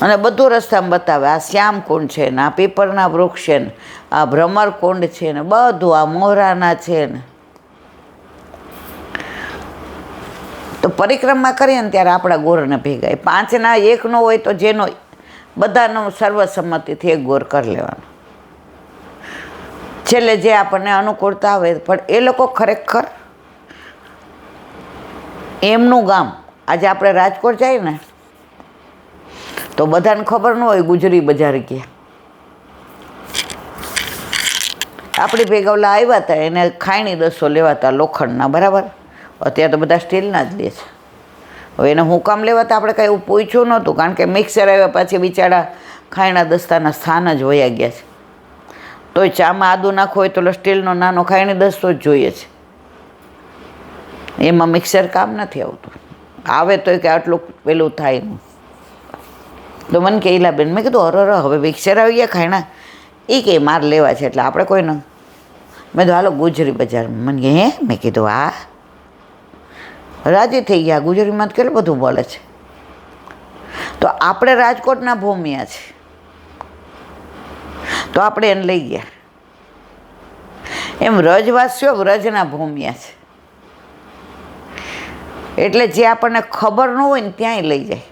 અને બધું રસ્તામાં બતાવે. આ શ્યામકુંડ છે ને, આ પીપળના વૃક્ષ છે ને, આ ભ્રમરકુંડ છે ને, બધું આ મોરાના છે ને. તો પરિક્રમા કરીએ ને ત્યારે આપણા ગોરને ભેગા. 5ના 1 નો હોય તો જેનો બધાનો સર્વસંમતિથી એક ગોર કરી લેવાનો. છેલ્લે જે આપણને અનુકૂળતા આવે. પણ એ લોકો ખરેખર એમનું ગામ, આજે આપણે રાજકોટ જઈએ ને તો બધાને ખબર ન હોય ગુજરી બજાર ગયા. આપણી ભેગા ઓલા આવ્યા હતા, એને ખાયણી 10 લેવા હતા લોખંડના, બરાબર. અત્યારે તો બધા સ્ટીલના જ લે છે. હવે એને હું કામ લેવા હતા આપણે કાંઈ એવું પૂછ્યું નહોતું, કારણ કે મિક્સર આવ્યા પછી બિચારા ખાયણા દસ્તાના સ્થાન જ વયા ગયા છે. તોય ચામાં આદું નાખવું હોય તો સ્ટીલનો નાનો ખાયણી દસ્તો જ જોઈએ છે. એમાં મિક્સર કામ નથી આવતું. આવે તોય કે આટલું પેલું થાય નહીં. તો મને કે ઈલાબેન, મેં કીધું અરે હવે મિક્સર આવી ગયા ખાયણા, એ કે માર લેવા છે એટલે આપણે કોઈ ન. મેં કીધું હાલો ગુજરી બજારમાં. મને કે હે? મેં કીધું હા. રાજી થઈ ગયા. ગુજરીમાં તો કેટલું બધું બોલે છે. તો આપણે રાજકોટના ભૂમિયા છે તો આપણે એને લઈ ગયા. એમ વ્રજવાસીઓ વ્રજના ભૂમિયા છે એટલે જે આપણને ખબર ન હોય ને ત્યાંય લઈ જાય.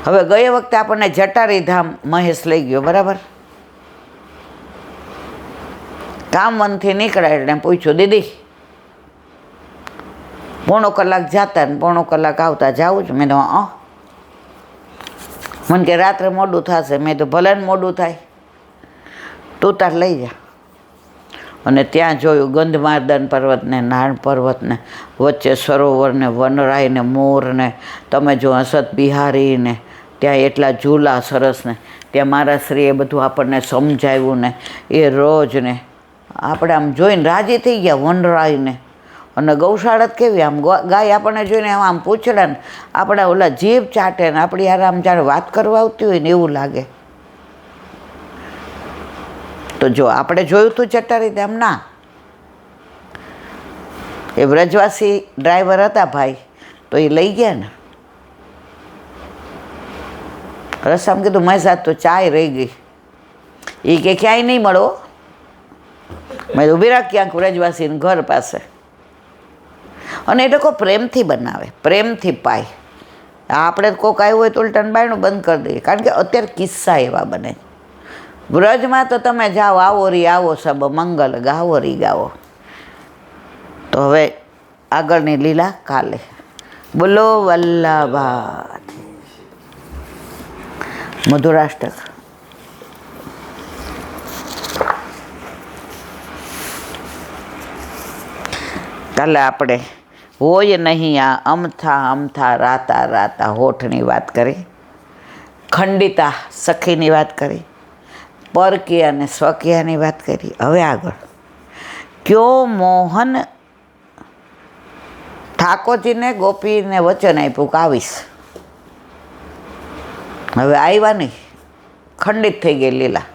હવે ગયા વખતે આપણને જટારી ધામ મહેશ લઈ ગયો, બરાબર. કામ વનથી નીકળ્યા એટલે પૂછ્યું, દીદી 1.5 કલાક જતા ને 1.5 કલાક આવતા જાવું છું? મેં તો મને કે રાત્રે મોડું થશે. મેં તો ભલે ને મોડું થાય, તું તાર લઈ જા. અને ત્યાં જોયું ગંધમાર્દન પર્વતને, નાણ પર્વતને, વચ્ચે સરોવરને, વનરાયને, મોરને, તમે જો હસત બિહારીને, ત્યાં એટલા ઝૂલા સરસ ને. ત્યાં મારા શ્રીએ બધું આપણને સમજાવ્યું ને એ રોજ ને. આપણે આમ જોઈને રાજી થઈ ગયા વનરાયને. અને ગૌશાળા કેવી, આમ ગાય આપણને જોઈને આમ પૂછડા ને આપણા ઓલા જીભ ચાટે ને આપણી યાર આમ જાણે વાત કરવા આવતી હોય ને એવું લાગે. તો જો આપણે જોયું તું જટારી ધામ ના, એ વ્રજવાસી ડ્રાઈવર હતા ભાઈ, તો એ લઈ ગયા ને. રસ્તામાં કીધું મારી સાથે તો ચાય રહી ગઈ. એ કે ક્યાંય નહીં મળો. મેં ઊભી રાખ ક્યાંક વ્રજવાસીને ઘર પાસે. અને એ લોકો પ્રેમથી બનાવે, પ્રેમથી પાય. આપણે કોક આવ્યું હોય તો ઉલટાનું બાયણું બંધ કરી દઈએ, કારણ કે અત્યારે કિસ્સા એવા બને. વ્રજમાં તો તમે જાઓ, આવો રી આવો સબ મંગલ ગાવો રી ગાવો. તો હવે આગળની લીલા કાલે. બોલો વલ્લભા મધુરાષ્ટક. કાલે આપણે હોય નહીં આ અમથા અમથા રાતા રાતા હોઠની વાત કરી, ખંડિતા સખીની વાત કરી, પરકીય અને સ્વકીયાની વાત કરી. હવે આગળ ક્યો મોહન ઠાકોરજીને ગોપીને વચન આપ્યું કે આવીશ. હવે આવ્યા નહીં, ખંડિત થઈ ગઈ લીલા.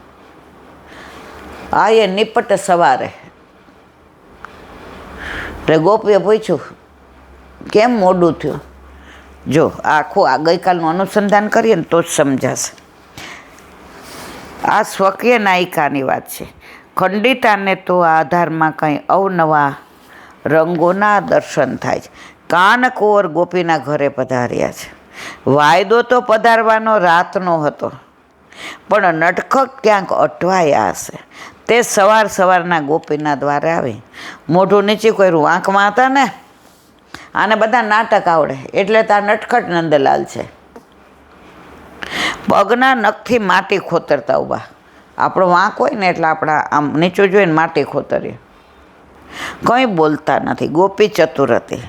આ એ નિપટ સવારે એટલે ગોપીએ પૂછ્યું કેમ મોડું થયું. જો આખું આ ગઈકાલનું અનુસંધાન કરીએ ને તો જ સમજાશે. આ સ્વકીય નાયિકાની વાત છે. ખંડિતાને તો આ આધારમાં કંઈ અવનવા રંગોના દર્શન થાય છે. કાનકોર ગોપીના ઘરે પધાર્યા છે. વાયદો તો પધારવાનો રાતનો હતો, પણ નટખટ ક્યાંક અટવાયા હશે. તે સવારના ગોપીના દ્વારે આવી મોઢું નીચે કર્યું. વાંકમાં હતા ને, આને બધા નાટક આવડે એટલે તો આ નટખટ નંદલાલ છે. પગના નખથી માટી ખોતરતા ઊભા. આપણો વાંક હોય ને એટલે આપણા આમ નીચું જોઈને માટી ખોતરીએ. કંઈ બોલતા નથી. ગોપી ચતુર હતી.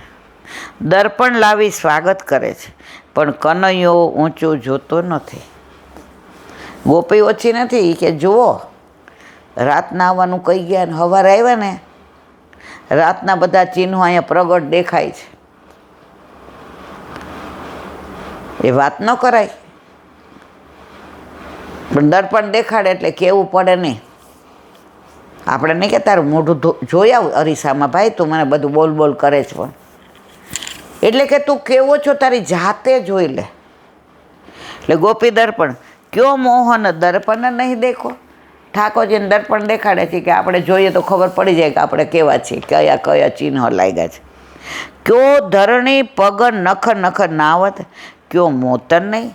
દર્પણ લાવી સ્વાગત કરે છે, પણ કનૈયો ઊંચું જોતો નથી. ગોપી ઓછી નથી કે જુઓ, રાતના આવવાનું કહી ગયા ને સવારે આવ્યા ને, રાતના બધા ચિહ્નો અહીંયા પ્રગટ દેખાય છે. એ વાત ન કરાય, પણ દર્પણ દેખાડે એટલે કહેવું પડે નહીં. આપણે નહીં કે તારું મોઢું જોઈ આવ અરીસામાં, ભાઈ તું મને બધું બોલ બોલ કરે છે, પણ એટલે કે તું કેવો છો તારી જાતે જોઈ લે. એટલે ગોપી દર્પણ, ક્યો મોહન દર્પણ નહીં દેખો. ઠાકોરજીને દર્પણ દેખાડે છે કે આપણે જોઈએ તો ખબર પડી જાય કે આપણે કેવા છીએ, કયા કયા ચિહ્નો લાગ્યા છે. ક્યો ધરણી પગ નખ નખ નાવત, ક્યો મોતર નહીં.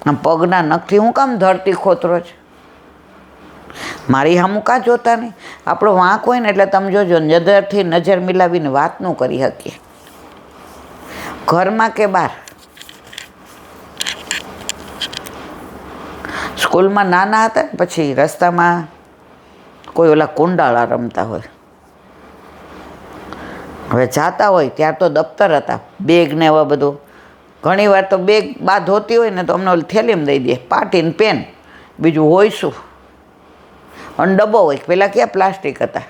આમ પગના નખથી હું કામ ધરતી ખોતરો છે? મારી સામું કાં જોતા નહીં? આપણો વાંક હોય ને એટલે તમે જોજો, નજરથી નજર મિલાવીને વાત ન કરી શકીએ, ઘરમાં કે બહાર. સ્કૂલમાં નાના હતા ને પછી રસ્તામાં કોઈ ઓલા કુંડાળા રમતા હોય, હવે જાતા હોય ત્યાર તો દફતર હતા, બેગ ને એવા બધું. ઘણી વાર તો બેગ બા ધોતી હોય ને તો અમને ઓલી થેલીમાં દઈ દે, પાટીને પેન, બીજું હોય શું. અને ડબ્બો હોય, પેલા ક્યાં પ્લાસ્ટિક હતા,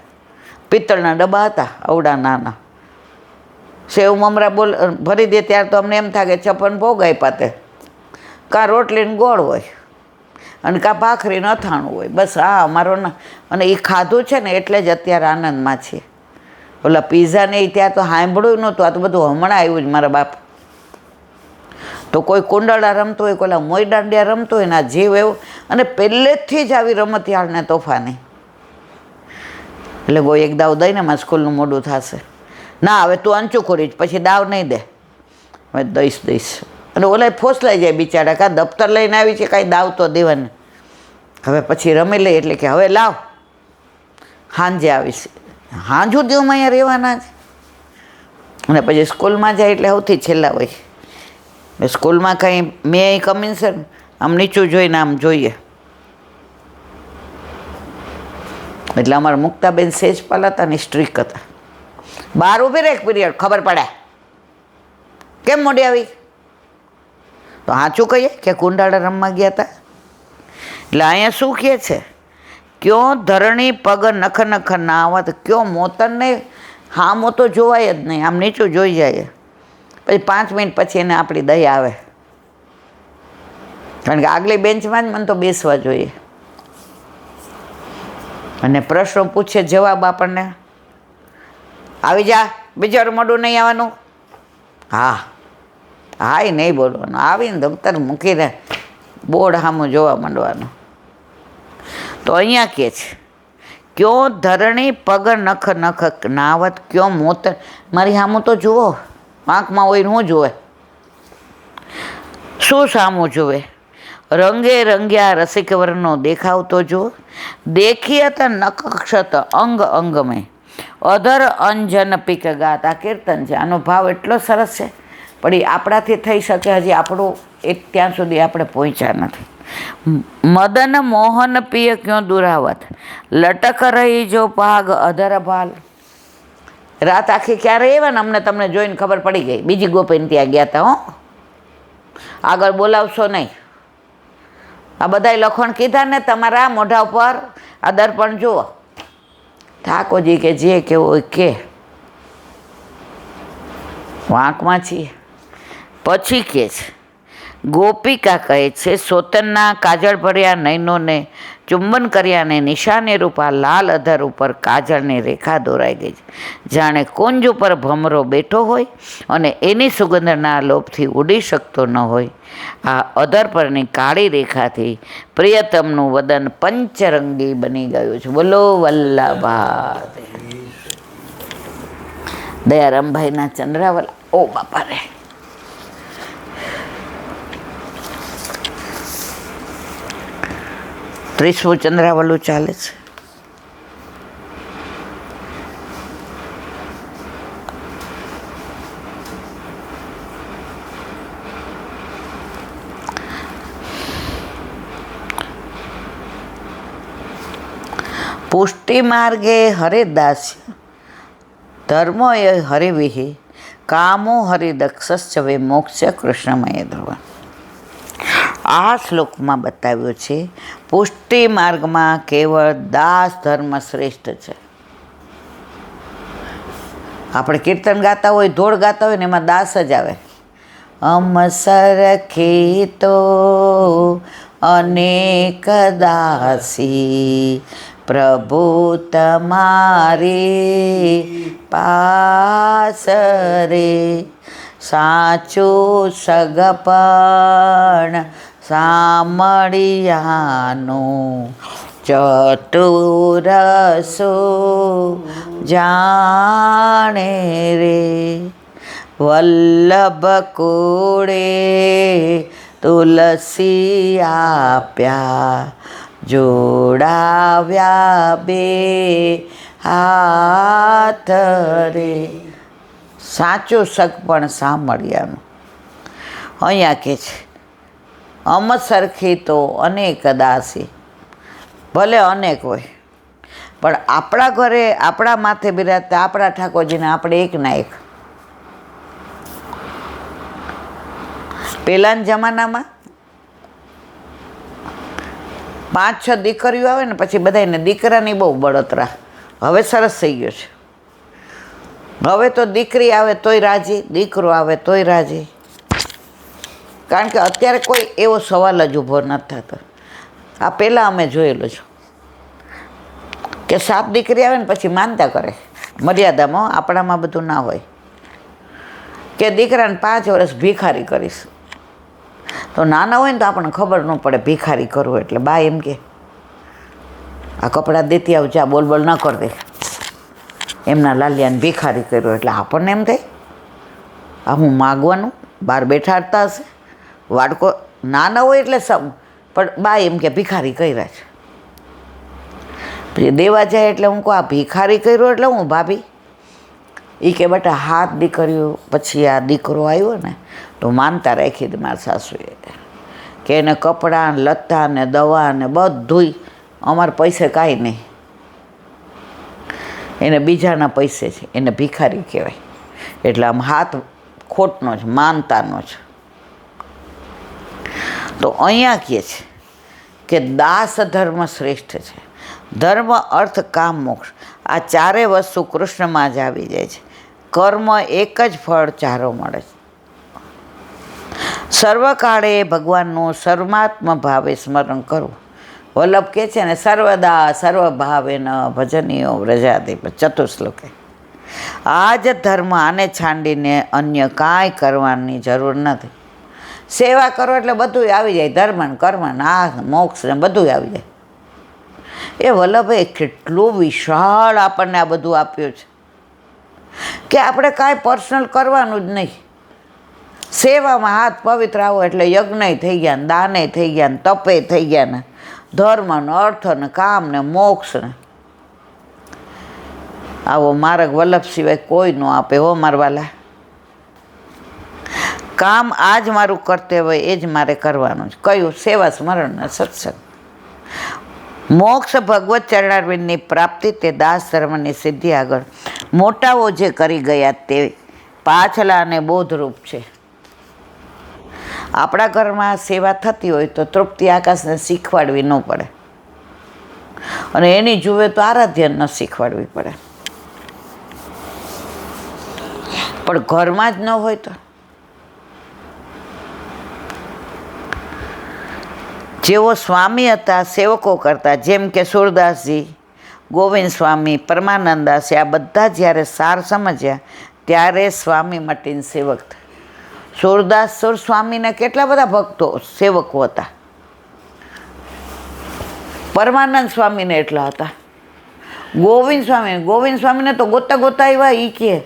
પિત્તળના ડબ્બા હતા અવડા નાના. સેવ મમરા ભરી દે ત્યારે તો અમને એમ થાય કે છપ્પન ભોગ આપ્યા તે. કાં રોટલીને ગોળ હોય અને કાં ભાખરીને અથાણું હોય, બસ આ અમારો ના. અને એ ખાધું છે ને એટલે જ અત્યારે આનંદમાં છીએ. ઓલા પીઝા ને એ ત્યાં તો સાંભળ્યું નહોતું, આ તો બધું હમણાં આવ્યું જ મારા બાપ. તો કોઈ કુંડાળા રમતો હોય, કોઈ મોઈ દાંડિયા રમતો હોય ને આ જીવ એવું. અને પહેલેથી જ આવી રમતિયાળને તોફાની. એટલે કોઈ એક દાવ દઈને મારા સ્કૂલનું મોડું થશે. ના હવે તું અંચું ખોરી પછી દાવ નહીં દે, હવે દઈશ. અને ઓલા ફોસલાઈ જાય બિચારા, કાં દફતર લઈને આવી છે, કાંઈ દાવ તો દેવાને. હવે પછી રમી લે એટલે કે હવે લાવ, સાંજે આવીશ. હાંજુ દિવસમાં અહીંયા રહેવાના જ. અને પછી સ્કૂલમાં જાય એટલે સૌથી છેલ્લા હોય. સ્કૂલમાં કંઈ મેં કમીન સર આમ નીચું જોઈને આમ જોઈએ. એટલે અમારા મુક્તાબેન સેજપાલ હતા ને સ્ટ્રીક હતા. બહાર ઊભી રહે એક પીરિયડ, ખબર પડે કેમ મોડી આવી. તો સાચું કહીએ કે કુંડાળા રમવા ગયા હતા. એટલે અહીંયા શું કહે છે, ક્યો ધરણી પગ નખ નખ નાવત, ક્યો મોતર નહીં. હામો તો જોવાય જ નહીં, આમ નીચું જોઈ જાય. પછી 5 મિનિટ પછી એને આપણી દયા આવે, કારણ કે આગલી બેન્ચમાં જ મને તો બેસવા જોઈએ. અને પ્રશ્નો પૂછે, જવાબ આપણને આવી જા, બીજા મોડું નહીં આવવાનું. હા એ નહીં બોલવાનું, આવીને દફતર મૂકીને બોર્ડ સામું જોવા માંડવાનું. તો અહીંયા કહે છે, ક્યો ધરણી પગ નખ નખ નાવત, ક્યો મોતર. મારી સામું તો જુઓ, આંખમાં હોય શું જુએ, શું સામું જુએ. રંગે રંગ્યા રસિકવરનો દેખાવ તો જુઓ, દેખિયત નક્ષત અંગ અંગ મેં, અધર અંજન પીક ગાત. આ કીર્તન છે, આનો ભાવ એટલો સરસ છે, પણ એ આપણાથી થઈ શકે હજી આપણું ત્યાં સુધી આપણે પહોંચ્યા નથી. મદન મોહન પિય ક્યો દુરાવત, લટક રહી જો પાગ અધર ભાલ. રાત આખી ક્યારે એવા ને અમને તમને જોઈને ખબર પડી ગઈ, બીજી ગોપીને ત્યાં ગયા હતા. હો, આગળ બોલાવશો નહીં. આ બધાય લખણ કીધા ને તમારા મોઢા ઉપર, આ દર્પણ જુઓ. ઠાકોરજી કે જે કેવું હોય કે, વાંકમાં છીએ. પછી કે છે, ગોપિકા કહે છે, સોતનના કાજળ ભર્યા નયનોને ચુંબન કર્યાને નિશાને રૂપા લાલ અધર ઉપર કાજળની રેખા દોરાઈ ગઈ છે, જાણે કુંજ ઉપર ભમરો બેઠો હોય અને એની સુગંધના લોભથી ઉડી શકતો ન હોય. આ અધર પરની કાળી રેખાથી પ્રિયતમનું વદન પંચરંગી બની ગયું છે. બોલો વલ્લભા દયારામભાઈના ચંદ્રાવલા. ઓ બાપા રે, ત્રીસમું ચંદ્રાવલું ચાલે છે. પુષ્ટિ માર્ગે હરિદાસ્ય, ધર્મો એ હરિવિહિ, કામો હરિદક્ષશ્ચ વે મોક્ષ કૃષ્ણમય ધ્રુવ. આ શ્લોકમાં બતાવ્યું છે પુષ્ટિ માર્ગમાં કેવળ દાસ ધર્મ શ્રેષ્ઠ છે. આપણે કીર્તન ગાતા હોય, ધોળ ગાતા હોય ને એમાં દાસ જ આવે. અમસરખી તો અનેક દાસી, પ્રભુ તમારી પાસ રે, સાચું સગપણ સામળિયાનું ચતુરસો જાણે રે વલ્લભ કુળે તુલસી આપ્યા જોડાવ્યા બે હાથ રે સાચું સગપણ સામળિયાનું. અહીંયા કે છે અમ સરખી તો અનેક દાસી, ભલે અનેક હોય પણ આપણા ઘરે આપણા માથે બિરાજતા આપણા ઠાકોરજીને આપણે એકના એક. પહેલાંના જમાનામાં 5-6 દીકરીઓ આવે ને પછી બધાને દીકરાની બહુ બળતરા. હવે સરસ થઈ ગયો છે. હવે તો દીકરી આવે તોય રાજી, દીકરો આવે તોય રાજી. કારણ કે અત્યારે કોઈ એવો સવાલ જ ઊભો નથી થતો. આ પહેલાં અમે જોયેલું છે કે 7 દીકરી આવે ને પછી માનતા કરે મર્યાદામાં. આપણામાં બધું ના હોય કે દીકરાને 5 વર્ષ ભિખારી કરીશ. તો નાના હોય ને તો આપણને ખબર ન પડે ભિખારી કરવું એટલે. બા એમ કે આ કપડાં દેતી આવ, જા બોલ બોલ ન કર દે. એમના લાલિયાને ભિખારી કર્યો એટલે આપણને એમ થાય આ હું માગવાનું, બહાર બેઠાડતા હશે. વાડકો નાના હોય એટલે સમ, પણ બા એમ કે ભિખારી કર્યા છે. પછી દેવા જાય એટલે હું કહું આ ભિખારી કર્યો એટલે હું ભાભી? એ કે બેટા 7 દીકરીઓ પછી આ દીકરો આવ્યો ને તો માનતા રાખી હતી મારા સાસુએ કે એને કપડાં લત્તા ને દવા ને બધુંય અમારા પૈસે કાંઈ નહીં, એને બીજાના પૈસે છે, એને ભિખારી કહેવાય. એટલે આમ હાથ ખોટનો છે, માનતાનો છે. તો અહીંયા કહે છે કે દાસ ધર્મ શ્રેષ્ઠ છે. ધર્મ, અર્થ, કામ, મોક્ષ આ 4 વસ્તુ કૃષ્ણમાં જ આવી જાય છે. કર્મ એક જ ફળ ચારો મળે છે. સર્વકાળે ભગવાનનું સર્વાત્મ ભાવે સ્મરણ કરવું. વલ્લભ કહે છે ને સર્વદા સર્વભાવે ન ભજનીયો વ્રજાધિપ ચતુશ્લોકે. આ જ ધર્મ, આને છાંડીને અન્ય કાંઈ કરવાની જરૂર નથી. સેવા કરો એટલે બધું આવી જાય, ધર્મ ને કર્મ ને આ મોક્ષ ને બધું આવી જાય. એ વલ્લભે કેટલું વિશાળ આપણને આ બધું આપ્યું છે કે આપણે કાંઈ પર્સનલ કરવાનું જ નહીં. સેવામાં હાથ પવિત્ર આવો એટલે યજ્ઞ થઈ ગયા ને, દાને થઈ ગયા ને, તપે થઈ ગયા ને, ધર્મ ને અર્થ ને કામ ને મોક્ષ ને. આવો માર્ગ વલ્લભ સિવાય કોઈ ન આપે હો મારવાલા. કામ આ જ મારું કર્તવ્ય, એ જ મારે કરવાનું છે. કયું? સેવા, સ્મરણ ને સત્સંગ. મોક્ષ ભગવત ચરણારવિંદની પ્રાપ્તિ તે દાસ ધર્મની સિદ્ધિ આગળ મોટાઓ જે કરી ગયા તે પાછલા અને બોધરૂપ છે. આપણા ઘરમાં સેવા થતી હોય તો તૃપ્તિ આકાશને શીખવાડવી ન પડે, અને એની જુએ તો આરાધ્ય ન શીખવાડવી પડે. પણ ઘરમાં જ ન હોય તો જેઓ સ્વામી હતા સેવકો કરતા, જેમ કે સુરદાસજી, ગોવિંદ સ્વામી, પરમાનંદાસી, આ બધા જ્યારે સાર સમજ્યા ત્યારે સ્વામી મટીને સેવક થયા. સુરદાસ સુર સ્વામીને કેટલા બધા ભક્તો સેવકો હતા. પરમાનંદ સ્વામીને એટલા હતા. ગોવિંદ સ્વામીને તો ગોતા ગોતા આવ્યા. એ કે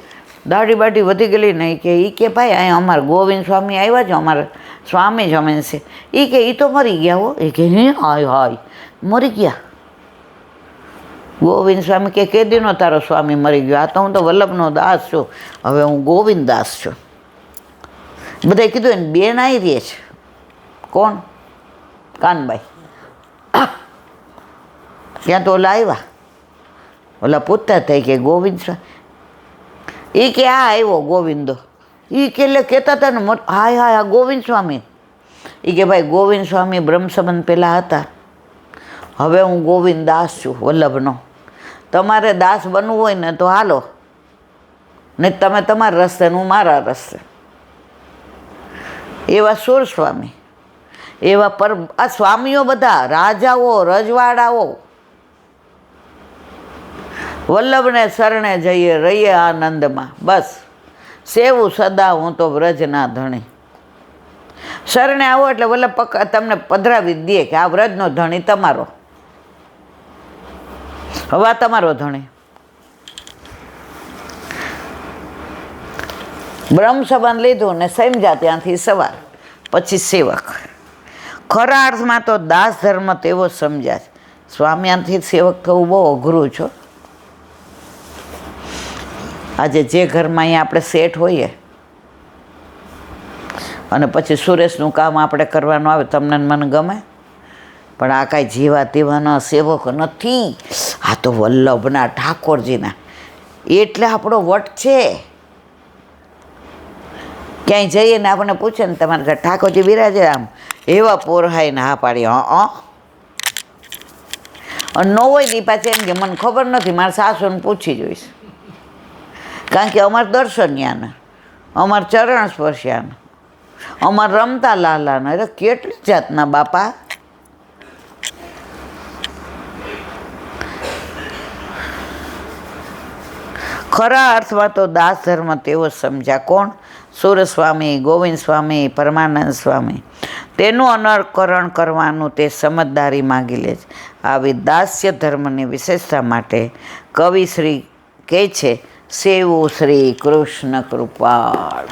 દાઢી બાઢી વધી ગયેલી ને એ કે ભાઈ અહીંયા અમારા ગોવિંદ સ્વામી આવ્યા છે, અમારા સ્વામી જમીન છે. એ કે એ તો મરી ગયા હો. એ કે હાય મરી ગયા. ગોવિંદ સ્વામી કે કેદીનો તારો સ્વામી મરી ગયો? આ તો હું તો વલ્લભનો દાસ છું, હવે હું ગોવિંદ દાસ છું. બધાએ કીધું એને બેન આવી રહી છે. કોણ? કાનભાઈ. ત્યાં તો ઓલા આવ્યા, ઓલા પૂછતા થઈ કે ગોવિંદ સ્વામી. એ કે આ આવ્યો ગોવિંદો. એ કે એટલે કહેતા હતા ને હાય હાય ગોવિંદ સ્વામી. એ કે ભાઈ ગોવિંદ સ્વામી બ્રહ્મ સંબંધ પહેલાં હતા, હવે હું ગોવિંદ દાસ છું વલ્લભનો. તમારે દાસ બનવું હોય ને તો હાલો, ને તમે તમારા રસ્તે ને હું મારા રસ્તે. એવા સુર સ્વામી, એવા આ સ્વામીઓ બધા રાજાઓ, રજવાડાઓ. વલ્લભને શરણે જઈએ, રહીએ આનંદમાં. બસ સેવું સદા હું તો વ્રજના ધણી. શરણે આવો એટલે વલ્લભ તમને પધરાવી જ દે કે આ વ્રજનો ધણી તમારો, હવે આ તમારો ધણી. બ્રહ્મ સંબંધ લીધું ને સમજ્યા ત્યાંથી સવાર, પછી સેવક. ખરા અર્થમાં તો દાસ ધર્મ તેવો સમજ્યા છે. સ્વામિયાથી સેવક થવું બહુ અઘરું છે. આજે જે ઘરમાં અહીંયા આપણે શેઠ હોઈએ અને પછી સુરેશનું કામ આપણે કરવાનું આવે, તમને મને ગમે, પણ આ કાંઈ જીવા તેવાના સેવક નથી, આ તો વલ્લભના ઠાકોરજીના, એટલે આપણો વટ છે. ક્યાંય જઈએ ને આપણને પૂછે ને તમારે ઘર ઠાકોરજી બિરાજે, આમ એવા પોરહાઈને હા પાડી, અને ન હોય દી પાછી એમ કે મને ખબર નથી, મારા સાસુને પૂછી જોઈશ. કારણ કે અમારે દર્શનિયાને, અમારે ચરણ સ્પર્શ્યાને, અમારે રમતા લાલાને, એટલે કેટલી જાતના બાપા. ખરા અર્થમાં તો દાસ ધર્મ તેવો સમજ્યા. કોણ? સુરસ્વામી, ગોવિંદ સ્વામી, પરમાનંદ સ્વામી. તેનું અનુકરણ કરવાનું તે સમજદારી માગી લે છે. આવી દાસ્ય ધર્મની વિશેષતા માટે કવિશ્રી કહે છે, સેવું શ્રી કૃષ્ણ કૃપાળ.